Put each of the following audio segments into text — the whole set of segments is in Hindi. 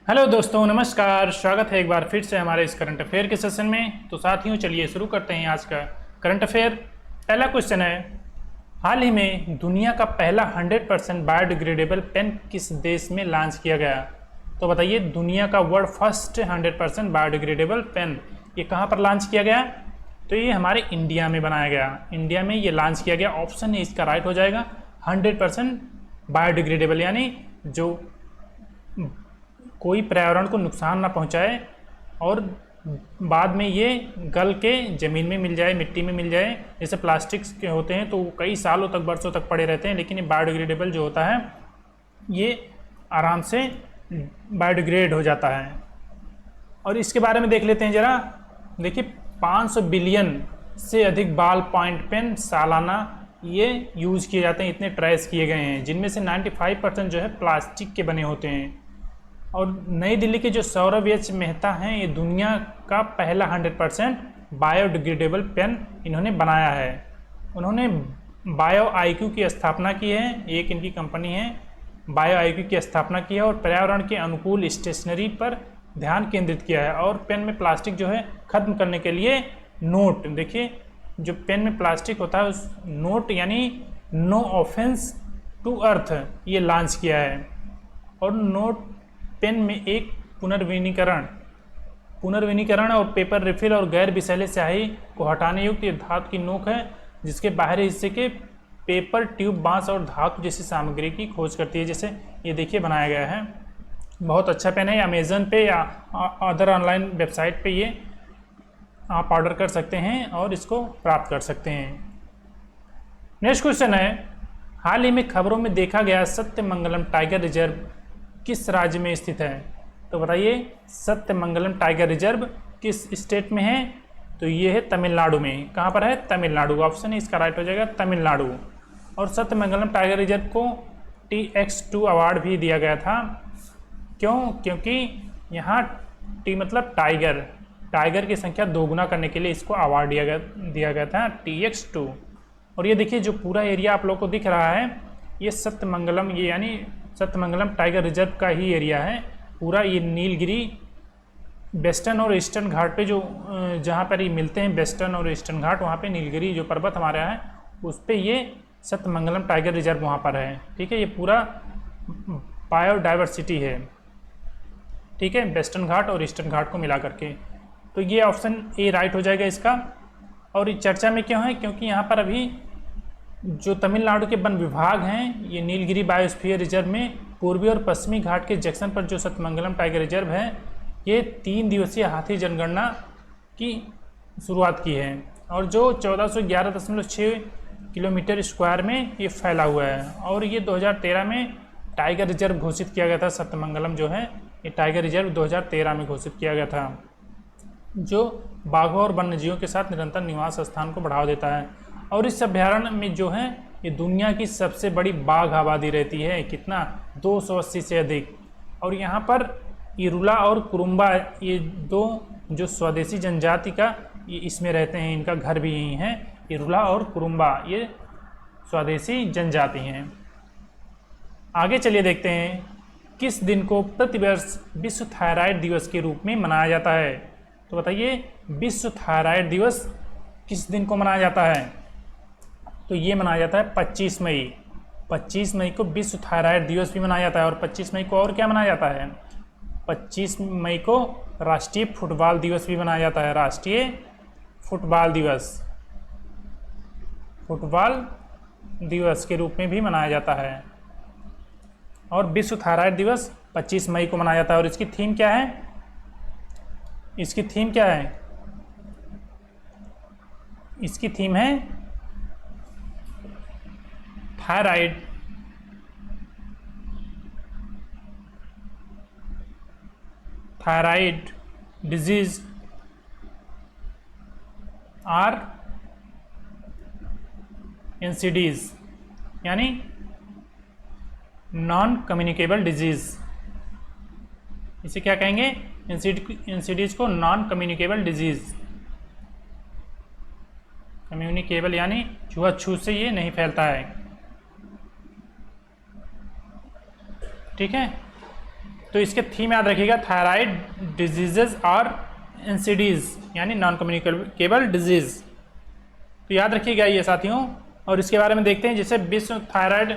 हेलो दोस्तों, नमस्कार। स्वागत है एक बार फिर से हमारे इस करंट अफेयर के सेशन में। तो साथियों, चलिए शुरू करते हैं आज का करंट अफेयर। पहला क्वेश्चन है, हाल ही में दुनिया का पहला 100% बायोडिग्रेडेबल पेन किस देश में लॉन्च किया गया? तो बताइए, दुनिया का वर्ल्ड फर्स्ट 100% बायोडिग्रेडेबल पेन ये कहाँ पर लॉन्च किया गया? तो ये हमारे इंडिया में बनाया गया। इंडिया में ये लॉन्च किया गया। ऑप्शन है इसका राइट हो जाएगा 100% बायोडिग्रेडेबल, यानी जो कोई पर्यावरण को नुकसान ना पहुंचाए और बाद में ये गल के ज़मीन में मिल जाए, मिट्टी में मिल जाए। जैसे प्लास्टिक्स के होते हैं तो कई सालों तक, बरसों तक पड़े रहते हैं, लेकिन ये बायोडिग्रेडेबल जो होता है ये आराम से बायोडिग्रेड हो जाता है। और इसके बारे में देख लेते हैं ज़रा। देखिए, 500 बिलियन से अधिक बॉल पॉइंट पेन सालाना ये यूज़ किए जाते हैं, इतने ट्रेस किए गए हैं, जिनमें से 95% जो है प्लास्टिक के बने होते हैं। और नई दिल्ली के जो सौरभ एच मेहता हैं, ये दुनिया का पहला 100% बायोडिग्रेडेबल पेन इन्होंने बनाया है। उन्होंने बायो आईक्यू की स्थापना की है, एक इनकी कंपनी है, बायो आईक्यू की स्थापना की है और पर्यावरण के अनुकूल स्टेशनरी पर ध्यान केंद्रित किया है। और पेन में प्लास्टिक जो है ख़त्म करने के लिए नोट, देखिए जो पेन में प्लास्टिक होता है उस नोट यानी नो ऑफेंस टू अर्थ ये लॉन्च किया है। और नोट पेन में एक पुनर्विनीकरण और पेपर रिफिल और गैर विषैले स्याही को हटाने युक्त ये धातु की नोक है, जिसके बाहरी हिस्से के पेपर ट्यूब, बांस और धातु जैसी सामग्री की खोज करती है। जैसे ये देखिए बनाया गया है। बहुत अच्छा पेन है। अमेज़न पे या अदर ऑनलाइन वेबसाइट पे ये आप ऑर्डर कर सकते हैं और इसको प्राप्त कर सकते हैं। नेक्स्ट क्वेश्चन है, हाल ही में खबरों में देखा गया सत्यमंगलम टाइगर रिजर्व किस राज्य में स्थित है? तो बताइए, सत्यमंगलम टाइगर रिजर्व किस स्टेट में है? तो ये है तमिलनाडु में। कहाँ पर है? तमिलनाडु। ऑप्शन है इसका राइट हो जाएगा तमिलनाडु। और सत्यमंगलम टाइगर रिजर्व को TX2 अवार्ड भी दिया गया था। क्यों? क्योंकि यहाँ टी मतलब टाइगर की संख्या दोगुना करने के लिए इसको अवार्ड दिया गया था, TX2। और ये देखिए जो पूरा एरिया आप लोग को दिख रहा है, ये सत्यमंगलम, ये यानी सत्यमंगलम टाइगर रिजर्व का ही एरिया है पूरा। ये नीलगिरी वेस्टर्न और ईस्टर्न घाट पे जो जहाँ पर ये मिलते हैं, वेस्टर्न और ईस्टर्न घाट, वहाँ पे नीलगिरी जो पर्वत हमारे यहाँ है उस पर ये सत्यमंगलम टाइगर रिजर्व वहाँ पर है। ठीक है, ये पूरा बायोडाइवर्सिटी है। ठीक है, वेस्टर्न घाट और ईस्टर्न घाट को मिला करके। तो ये ऑप्शन ए राइट हो जाएगा इसका। और ये चर्चा में क्यों है? क्योंकि यहाँ पर अभी जो तमिलनाडु के वन विभाग हैं, ये नीलगिरी बायोस्फीयर रिजर्व में पूर्वी और पश्चिमी घाट के जंक्शन पर जो सत्यमंगलम टाइगर रिजर्व है, ये 3 दिवसीय हाथी जनगणना की शुरुआत की है। और जो 1411.6 किलोमीटर स्क्वायर में ये फैला हुआ है। और ये 2013 में टाइगर रिजर्व घोषित किया गया था। सत्यमंगलम जो है ये टाइगर रिजर्व 2013 में घोषित किया गया था, जो बाघों और वन्यजीवों के साथ निरंतर निवास स्थान को बढ़ावा देता है। और इस अभ्यारण्य में जो है ये दुनिया की सबसे बड़ी बाघ आबादी रहती है। कितना? 280 से अधिक। और यहाँ पर इरुला और कुरुम्बा, ये दो जो स्वदेशी जनजाति का ये इसमें रहते हैं, इनका घर भी यहीं है। इरुला और कुरुम्बा ये स्वदेशी जनजाति हैं। आगे चलिए देखते हैं, किस दिन को प्रतिवर्ष विश्व थायराइड दिवस के रूप में मनाया जाता है? तो बताइए, विश्व थायराइड दिवस किस दिन को मनाया जाता है? तो ये मनाया जाता है 25 मई। 25 मई को विश्व थायराइड दिवस भी मनाया जाता है। और 25 मई को और क्या मनाया जाता है? 25 मई को राष्ट्रीय फुटबॉल दिवस भी मनाया जाता है। राष्ट्रीय फुटबॉल दिवस के रूप में भी मनाया जाता है। और विश्व थायराइड दिवस 25 मई को मनाया जाता है। और इसकी थीम क्या है? इसकी थीम है थायराइड डिजीज आर NCDs, यानी नॉन कम्युनिकेबल डिजीज। इसे क्या कहेंगे? NCDs को नॉन कम्युनिकेबल डिजीज। कम्युनिकेबल यानी छुआछूत से ये नहीं फैलता है। ठीक है, तो इसके थीम याद रखिएगा, थायराइड डिजीजेज और एनसीडीज यानी नॉन कम्युनिकेबल डिजीज़। तो याद रखिएगा ये साथियों। और इसके बारे में देखते हैं, जैसे विश्व थायराइड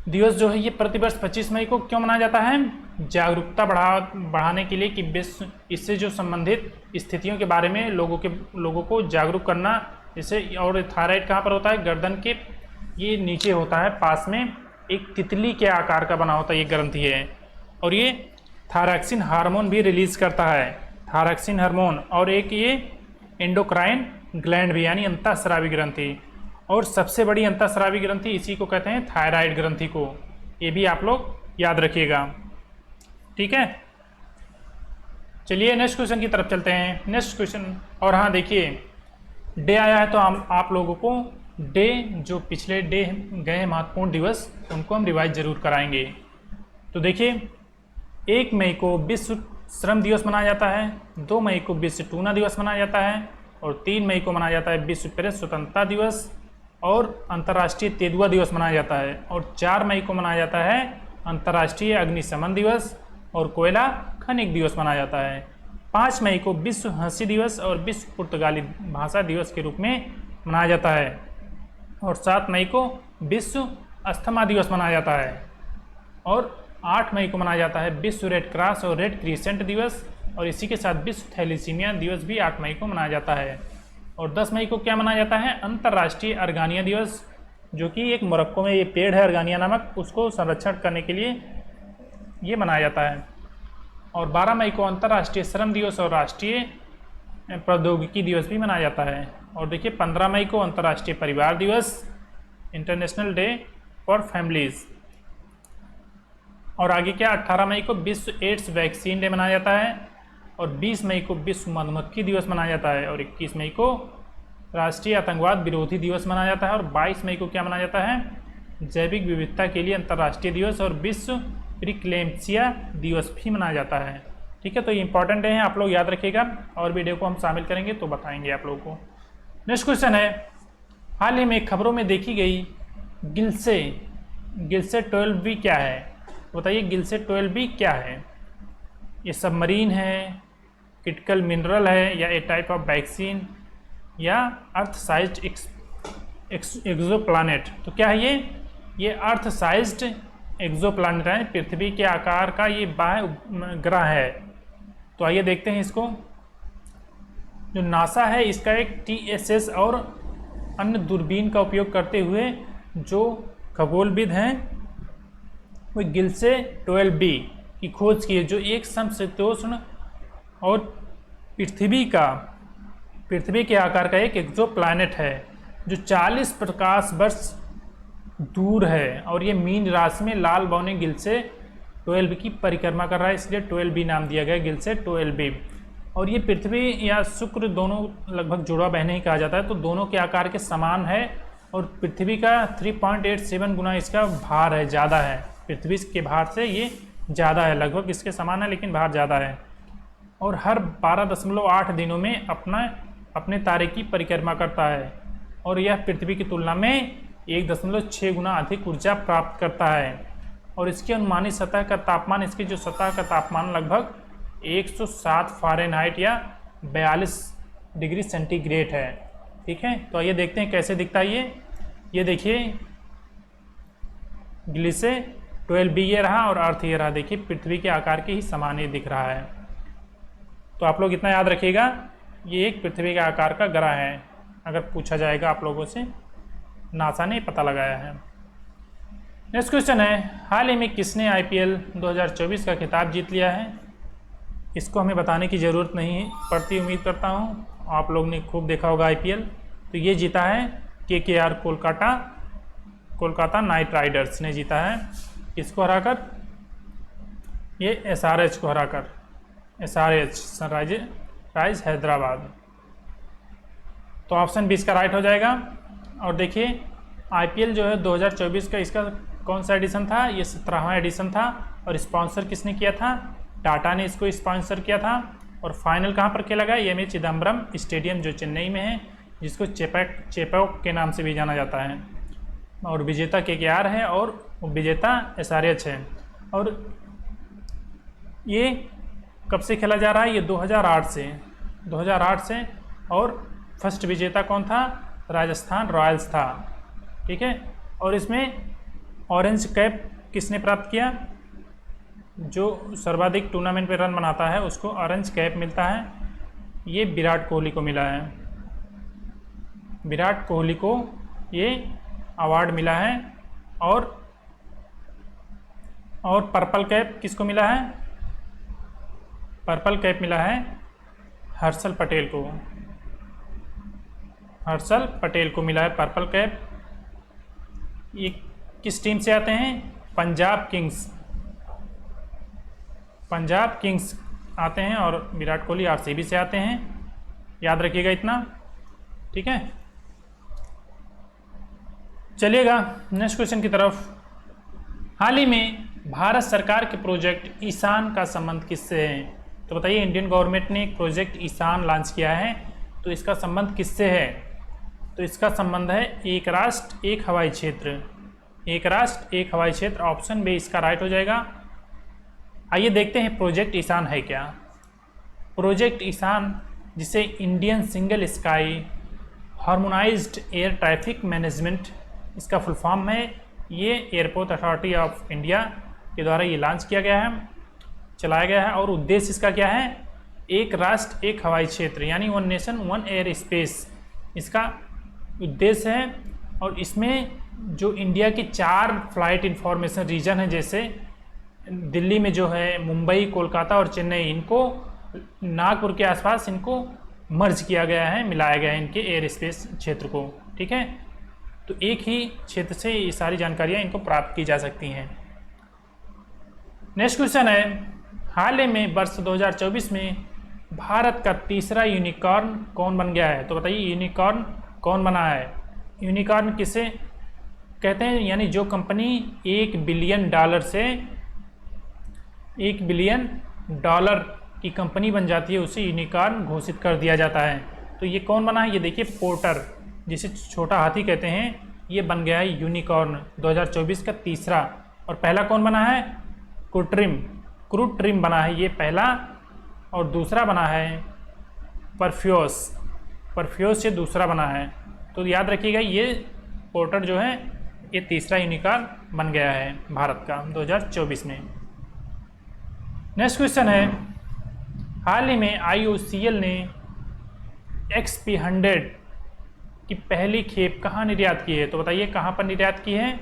दिवस जो है ये प्रतिवर्ष 25 मई को क्यों मनाया जाता है? जागरूकता बढ़ाने के लिए कि विश्व इससे जो संबंधित स्थितियों के बारे में लोगों को जागरूक करना। जैसे और थायराइड कहाँ पर होता है? गर्दन के ये नीचे होता है, पास में एक तितली के आकार का बना होता है, ये ग्रंथि है। और ये थायरॉक्सिन हार्मोन भी रिलीज करता है, थायरॉक्सिन हार्मोन। और एक ये एंडोक्राइन ग्लैंड भी यानी अंतःस्रावी ग्रंथि। और सबसे बड़ी अंतःस्रावी ग्रंथि इसी को कहते हैं थायराइड ग्रंथि को। ये भी आप लोग याद रखिएगा, ठीक है। चलिए नेक्स्ट क्वेश्चन की तरफ चलते हैं। नेक्स्ट क्वेश्चन, और हाँ देखिए डे आया है तो आप लोगों को डे जो पिछले डे गए महत्वपूर्ण दिवस उनको हम रिवाइज जरूर कराएंगे। तो देखिए 1 मई को विश्व श्रम दिवस मनाया जाता है, 2 मई को विश्व टूना दिवस मनाया जाता है, और 3 मई को मनाया जाता है विश्व प्रेस स्वतंत्रता दिवस और अंतर्राष्ट्रीय तेंदुआ दिवस मनाया जाता है, और 4 मई को मनाया जाता है अंतर्राष्ट्रीय अग्निशमन दिवस और कोयला खनिक दिवस मनाया जाता है। 5 मई को विश्व हंसी दिवस और विश्व पुर्तगाली भाषा दिवस के रूप में मनाया जाता है, और 7 मई को विश्व अस्थमा दिवस मनाया जाता है, और 8 मई को मनाया जाता है विश्व रेड क्रॉस और रेड क्रिसेंट दिवस, और इसी के साथ विश्व थैलीसीमिया दिवस भी 8 मई को मनाया जाता है। और 10 मई को क्या मनाया जाता है? अंतर्राष्ट्रीय अर्गानिया दिवस, जो कि एक मोरक्को में ये पेड़ है अर्गानिया नामक, उसको संरक्षण करने के लिए ये मनाया जाता है। और 12 मई को अंतर्राष्ट्रीय श्रम दिवस और राष्ट्रीय प्रौद्योगिकी दिवस भी मनाया जाता है। और देखिए 15 मई को अंतर्राष्ट्रीय परिवार दिवस, इंटरनेशनल डे फॉर फैमिलीज। और आगे क्या, 18 मई को विश्व एड्स वैक्सीन डे मनाया जाता है, और 20 मई को विश्व मधुमक्खी दिवस मनाया जाता है, और 21 मई को राष्ट्रीय आतंकवाद विरोधी दिवस मनाया जाता है, और 22 मई को क्या मनाया जाता है? जैविक विविधता के लिए अंतर्राष्ट्रीय दिवस और विश्व प्रीक्लेम्पसिया दिवस भी मनाया जाता है, ठीक है। तो ये इंपॉर्टेंट है, आप लोग याद रखिएगा, और वीडियो को हम शामिल करेंगे तो बताएंगे आप लोगों को। नेक्स्ट क्वेश्चन है, हाल ही में खबरों में देखी गई गिलसे 12B क्या है? बताइए गिलसे 12B क्या है? ये सबमरीन है, क्रिटिकल मिनरल है, या ए टाइप ऑफ वैक्सीन, या अर्थ साइज्ड एक्सोप्लैनेट? तो क्या है ये अर्थ साइज्ड एक्सोप्लैनेट है, पृथ्वी के आकार का ये बाह्य ग्रह है। तो आइए देखते हैं इसको। जो नासा है इसका एक TSS और अन्य दूरबीन का उपयोग करते हुए जो खगोलविद हैं वो गिलसे 12B की खोज की है, जो एक समशीतोष्ण और पृथ्वी के आकार का एक एक्सोप्लैनेट है, जो 40 प्रकाश वर्ष दूर है, और ये मीन राशि में लाल बौने गिलसे 12B की परिक्रमा कर रहा है, इसलिए 12B नाम दिया गया, गिलसे 12B। और ये पृथ्वी या शुक्र दोनों लगभग जुड़वा बहने ही कहा जाता है, तो दोनों के आकार के समान है, और पृथ्वी का 3.87 गुना इसका भार है, ज़्यादा है, पृथ्वी के भार से ये ज़्यादा है, लगभग इसके समान है लेकिन भार ज़्यादा है। और हर 12.8 दिनों में अपने तारे की परिक्रमा करता है, और यह पृथ्वी की तुलना में 1.6 गुना अधिक ऊर्जा प्राप्त करता है। और इसकी अनुमानित सतह का तापमान, इसकी जो सतह का तापमान लगभग 107 फ़ारेनहाइट या 42 डिग्री सेंटीग्रेड है, ठीक है। तो आइए देखते हैं कैसे दिखता है ये देखिए गिलसे 12B ये रहा, और अर्थ ये रहा, देखिए पृथ्वी के आकार के ही समान ये दिख रहा है। तो आप लोग इतना याद रखिएगा, ये एक पृथ्वी के आकार का ग्रह है, अगर पूछा जाएगा आप लोगों से, नासा ने पता लगाया है। नेक्स्ट क्वेश्चन है, हाल ही में किसने IPL 2024 का खिताब जीत लिया है? इसको हमें बताने की ज़रूरत नहीं पड़ती, उम्मीद करता हूँ आप लोग ने खूब देखा होगा IPL। तो ये जीता है KKR कोलकाता नाइट राइडर्स ने जीता है। इसको हराकर, ये SRH को हराकर, SRH सनराइज हैदराबाद। तो ऑप्शन 20 का राइट हो जाएगा। और देखिए IPL जो है 2024 का, इसका कौन सा एडिशन था? ये 17वां एडिशन था, और स्पॉन्सर किसने किया था? टाटा ने इसको स्पॉन्सर किया था। और फाइनल कहाँ पर खेला गया? एम ए चिदम्बरम स्टेडियम जो चेन्नई में है, जिसको चेपॉक के नाम से भी जाना जाता है। और विजेता KKR है और विजेता SRH है। और ये कब से खेला जा रहा है? ये 2008 से। और फर्स्ट विजेता कौन था? राजस्थान रॉयल्स था। ठीक है, और इसमें ऑरेंज कैप किसने प्राप्त किया? जो सर्वाधिक टूर्नामेंट पे रन बनाता है उसको ऑरेंज कैप मिलता है। ये विराट कोहली को मिला है। विराट कोहली को ये अवार्ड मिला है। और पर्पल कैप किसको मिला है? पर्पल कैप मिला है हर्षल पटेल को। हर्षल पटेल को मिला है पर्पल कैप। ये किस टीम से आते हैं? पंजाब किंग्स। पंजाब किंग्स आते हैं और विराट कोहली आरसीबी से आते हैं। याद रखिएगा इतना। ठीक है, चलिएगा नेक्स्ट क्वेश्चन की तरफ। हाल ही में भारत सरकार के प्रोजेक्ट ईशान का संबंध किससे है? तो बताइए, इंडियन गवर्नमेंट ने एक प्रोजेक्ट ईशान लॉन्च किया है, तो इसका संबंध किससे है? तो इसका संबंध है एक राष्ट्र एक हवाई क्षेत्र। एक राष्ट्र एक हवाई क्षेत्र, ऑप्शन बी इसका राइट हो जाएगा। आइए देखते हैं प्रोजेक्ट ईशान है क्या। प्रोजेक्ट ईशान, जिसे Indian single sky harmonised air traffic management इसका फुल फॉर्म है, ये एयरपोर्ट अथॉरिटी ऑफ इंडिया के द्वारा ये लॉन्च किया गया है, चलाया गया है। और उद्देश्य इसका क्या है? एक राष्ट्र एक हवाई क्षेत्र, यानी one nation one air space इसका उद्देश्य है। और इसमें जो इंडिया की 4 फ्लाइट इंफॉर्मेशन रीजन है, जैसे दिल्ली में जो है, मुंबई, कोलकाता और चेन्नई, इनको नागपुर के आसपास इनको मर्ज किया गया है, मिलाया गया है इनके एयर स्पेस क्षेत्र को। ठीक है, तो एक ही क्षेत्र से ये सारी जानकारियाँ इनको प्राप्त की जा सकती हैं। नेक्स्ट क्वेश्चन है, हाल ही में वर्ष 2024 में भारत का तीसरा यूनिकॉर्न कौन बन गया है? तो बताइए, यूनिकॉर्न कौन बना है? यूनिकॉर्न किसे कहते हैं? यानी जो कंपनी $1 बिलियन से $1 बिलियन की कंपनी बन जाती है, उसे यूनिकॉर्न घोषित कर दिया जाता है। तो ये कौन बना है? ये देखिए, पोर्टर, जिसे छोटा हाथी कहते हैं, ये बन गया है यूनिकॉर्न 2024 का तीसरा। और पहला कौन बना है? क्रू ट्रिम बना है ये पहला। और दूसरा बना है परफ्यूस ये दूसरा बना है। तो याद रखिएगा, ये पोर्टर जो है ये तीसरा यूनिकॉर्न बन गया है भारत का 2024 में। नेक्स्ट क्वेश्चन है, हाल ही में IOCL ने XP100 की पहली खेप कहाँ निर्यात की है? तो बताइए, कहाँ पर निर्यात की है?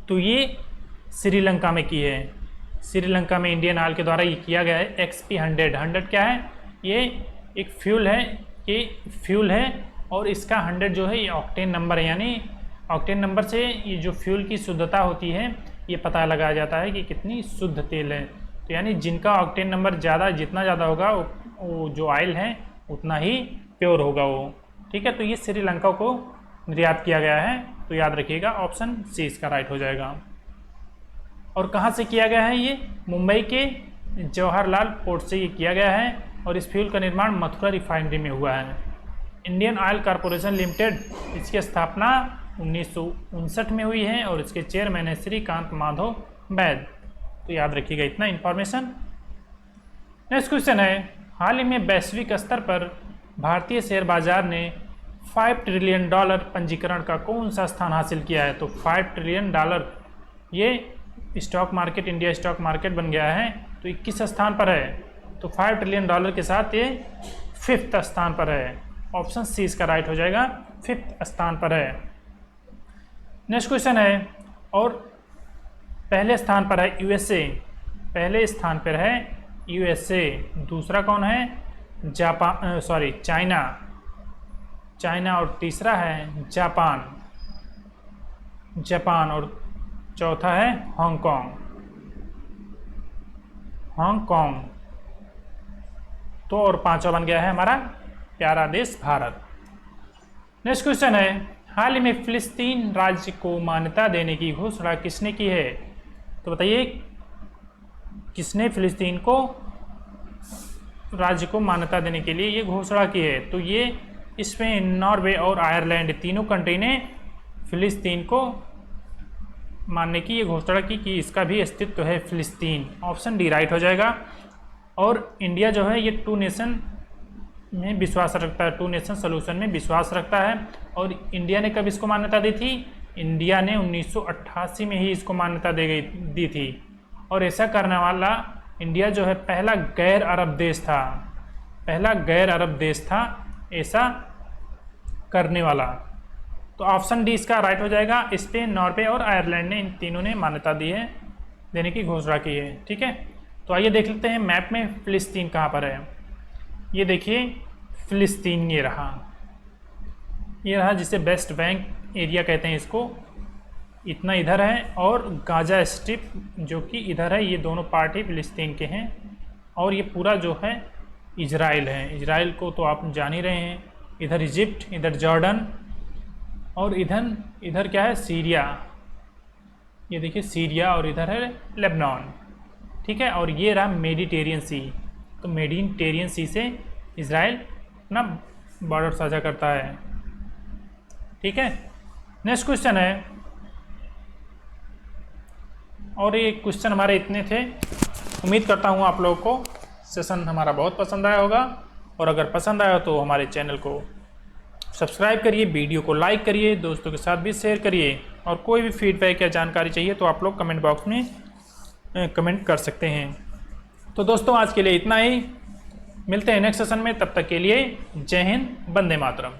तो ये श्रीलंका में की है। श्रीलंका में इंडियन ऑयल के द्वारा ये किया गया है। XP100 100 क्या है? ये एक फ्यूल है, और इसका 100 जो है ये ऑक्टेन नंबर है, यानी ऑक्टेन नंबर से ये जो फ्यूल की शुद्धता होती है ये पता लगाया जाता है कि कितनी शुद्ध तेल है। तो यानी जिनका ऑक्टेन नंबर जितना ज़्यादा होगा वो जो ऑयल है उतना ही प्योर होगा वो। ठीक है, तो ये श्रीलंका को निर्यात किया गया है। तो याद रखिएगा, ऑप्शन सी इसका राइट हो जाएगा। और कहाँ से किया गया है? ये मुंबई के जवाहरलाल पोर्ट से ये किया गया है। और इस फ्यूल का निर्माण मथुरा रिफाइनरी में हुआ है। इंडियन ऑयल कॉरपोरेशन लिमिटेड, इसकी स्थापना 1959 में हुई है और इसके चेयरमैन है श्रीकांत माधव वैद। तो याद रखिएगा इतना इन्फॉर्मेशन। नेक्स्ट क्वेश्चन है, हाल ही में वैश्विक स्तर पर भारतीय शेयर बाजार ने $5 ट्रिलियन पंजीकरण का कौन सा स्थान हासिल किया है? तो $5 ट्रिलियन ये stock market, India stock market बन गया है। तो 21 स्थान पर है। तो $5 ट्रिलियन के साथ ये 5th स्थान पर है। ऑप्शन सी इसका राइट हो जाएगा, 5th स्थान पर है। नेक्स्ट क्वेश्चन है, और पहले स्थान पर है USA, पहले स्थान पर है USA। दूसरा कौन है? चाइना। और तीसरा है जापान। और चौथा है हांगकांग। तो और पांचवा बन गया है हमारा प्यारा देश भारत। नेक्स्ट क्वेश्चन है, हाल ही में फिलिस्तीन राज्य को मान्यता देने की घोषणा किसने की है? तो बताइए, किसने फिलिस्तीन को राज्य को मान्यता देने के लिए ये घोषणा की है? तो ये इसमें नॉर्वे और आयरलैंड तीनों कंट्री ने फिलिस्तीन को मानने की ये घोषणा की कि इसका भी अस्तित्व है फ़िलिस्तीन। ऑप्शन डी राइट हो जाएगा। और इंडिया जो है ये 2 नेशन में विश्वास रखता है, 2 नेशन सोल्यूशन में विश्वास रखता है। और इंडिया ने कब इसको मान्यता दी थी? इंडिया ने 1988 में ही इसको मान्यता दी थी। और ऐसा करने वाला इंडिया जो है पहला गैर अरब देश था, पहला गैर अरब देश था ऐसा करने वाला। तो ऑप्शन डी इसका राइट हो जाएगा। स्पेन, नॉर्वे और आयरलैंड ने, इन तीनों ने मान्यता दी है, देने की घोषणा की है। ठीक है, तो आइए देख लेते हैं मैप में फ़िलिस्तीन कहाँ पर है। ये देखिए फ़िलिस्तीन ये रहा जिसे वेस्ट बैंक एरिया कहते हैं इसको, इतना इधर है। और गाजा स्ट्रिप जो कि इधर है, ये दोनों पार्ट ही फ़िलिस्तीन के हैं। और ये पूरा जो है इजराइल है। इजराइल को तो आप जान ही रहे हैं। इधर इजिप्ट, इधर जॉर्डन और इधर क्या है? सीरिया। ये देखिए सीरिया और इधर है लेबनान। ठीक है, और ये रहा मेडिटेरियन सी। तो मेडिटेरियन सी से इजराइल अपना बॉर्डर साझा करता है। ठीक है, नेक्स्ट क्वेश्चन है। और ये क्वेश्चन हमारे इतने थे। उम्मीद करता हूँ आप लोगों को सेशन हमारा बहुत पसंद आया होगा। और अगर पसंद आया तो हमारे चैनल को सब्सक्राइब करिए, वीडियो को लाइक करिए, दोस्तों के साथ भी शेयर करिए। और कोई भी फीडबैक या जानकारी चाहिए तो आप लोग कमेंट बॉक्स में कमेंट कर सकते हैं। तो दोस्तों आज के लिए इतना ही, मिलते हैं नेक्स्ट सेशन में। तब तक के लिए जय हिंद, वंदे मातरम।